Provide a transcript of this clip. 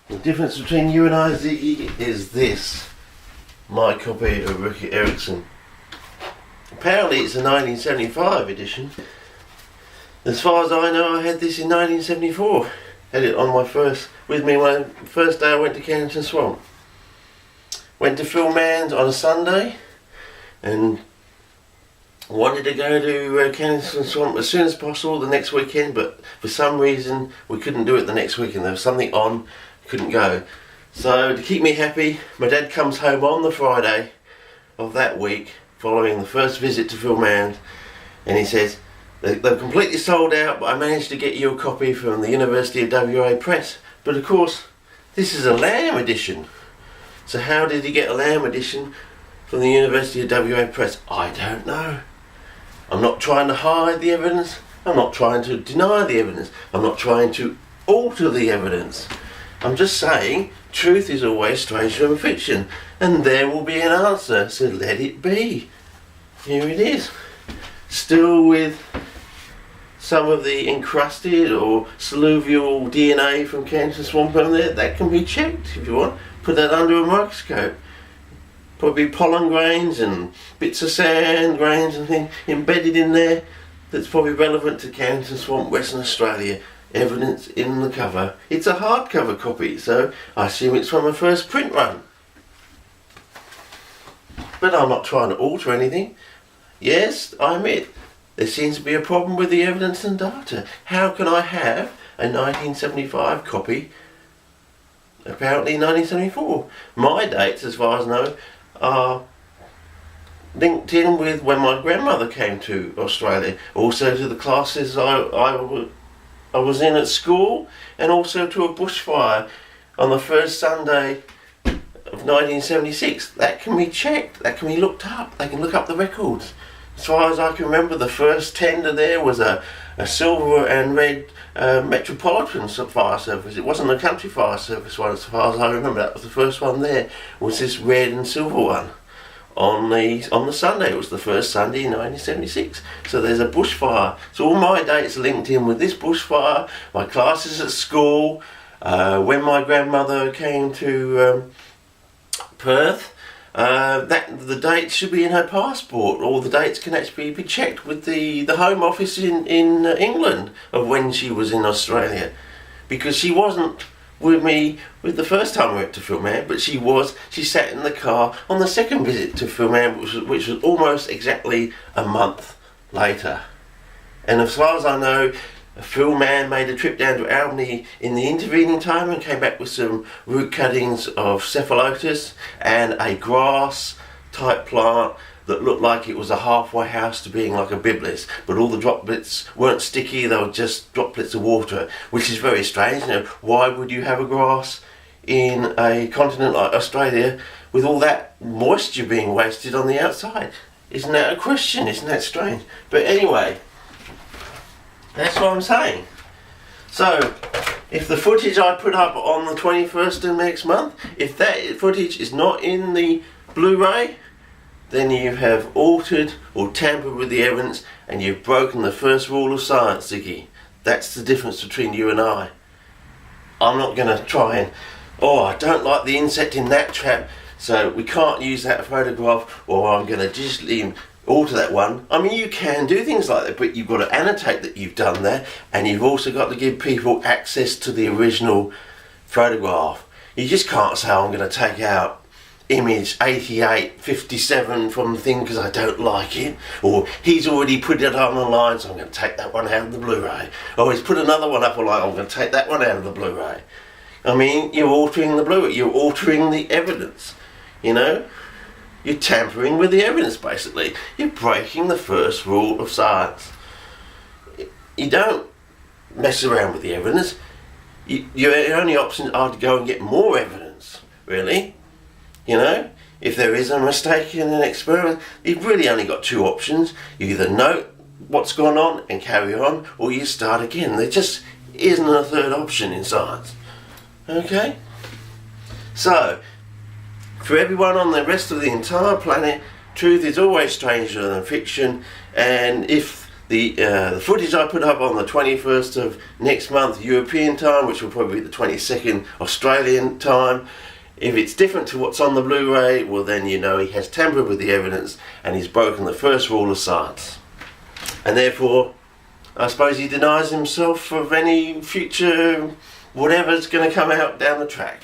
The difference between you and I, Ziggy, is this. My copy of Ricky Erickson. Apparently it's a 1975 edition. As far as I know, I had this in 1974. Had it on with me my first day I went to Kennington Swamp. Went to Phil Mann's on a Sunday and wanted to go to Kennington Swamp as soon as possible the next weekend, but for some reason we couldn't do it the next weekend. There was something on, couldn't go. So to keep me happy, my dad comes home on the Friday of that week following the first visit to Phil Mann's, and he says, they're completely sold out, but I managed to get you a copy from the University of WA Press. But of course, this is a Lamb edition. So how did he get a Lamb edition from the University of WA Press? I don't know. I'm not trying to hide the evidence. I'm not trying to deny the evidence. I'm not trying to alter the evidence. I'm just saying truth is always stranger than fiction, and there will be an answer, so let it be. Here it is. Still with some of the encrusted or salluvial DNA from Kennington Swamp on there. That can be checked if you want. Put that under a microscope. Probably pollen grains and bits of sand grains and things embedded in there that's probably relevant to Kennington Swamp, Western Australia. Evidence in the cover. It's a hardcover copy, so I assume it's from a first print run. But I'm not trying to alter anything. Yes, I admit, there seems to be a problem with the evidence and data. How can I have a 1975 copy, apparently 1974? My dates, as far as I know, are linked in with when my grandmother came to Australia, also to the classes I was in at school, and also to a bushfire on the first Sunday of 1976. That can be checked, that can be looked up, they can look up the records. As far as I can remember, the first tender there was a silver and red Metropolitan fire service. It wasn't a country fire service one, as far as I remember. That was the first one there, was this red and silver one. On the Sunday, it was the first Sunday in 1976. So there's a bushfire. So all my dates are linked in with this bushfire, my classes at school, when my grandmother came to Perth. The dates should be in her passport. All the dates can actually be checked with the Home Office in England of when she was in Australia, because she wasn't with me with the first time we went to Phil Mann, but she sat in the car on the second visit to Phil Mann, which was almost exactly a month later. And as far as I know, Phil Mann made a trip down to Albany in the intervening time and came back with some root cuttings of cephalotus and a grass type plant that looked like it was a halfway house to being like a biblis, but all the droplets weren't sticky, they were just droplets of water, which is very strange. You know, why would you have a grass in a continent like Australia with all that moisture being wasted on the outside? Isn't that a question? Isn't that strange? But anyway, that's what I'm saying. So, if the footage I put up on the 21st of next month, if that footage is not in the Blu-ray, then you have altered or tampered with the evidence and you've broken the first rule of science, Ziggy. That's the difference between you and I. I'm not going to try and, I don't like the insect in that trap, so we can't use that photograph, or I'm going to digitally alter that one. I mean, you can do things like that, but you've got to annotate that you've done that, and you've also got to give people access to the original photograph. You just can't say, I'm going to take out image 8857 from the thing because I don't like it, or he's already put it on the line, so I'm going to take that one out of the Blu-ray, or he's put another one up online, I'm going to take that one out of the Blu-ray. I mean, you're altering the Blu-ray, you're altering the evidence, you know, you're tampering with the evidence. Basically you're breaking the first rule of science. You don't mess around with the evidence. Your only options are to go and get more evidence, really. You know, if there is a mistake in an experiment, you've really only got two options. You either note what's gone on and carry on, or you start again. There just isn't a third option in science. Okay? So, for everyone on the rest of the entire planet, truth is always stranger than fiction, and if the footage I put up on the 21st of next month European time, which will probably be the 22nd Australian time, if it's different to what's on the Blu-ray, well then you know he has tampered with the evidence and he's broken the first rule of science. And therefore, I suppose he denies himself of any future whatever's going to come out down the track.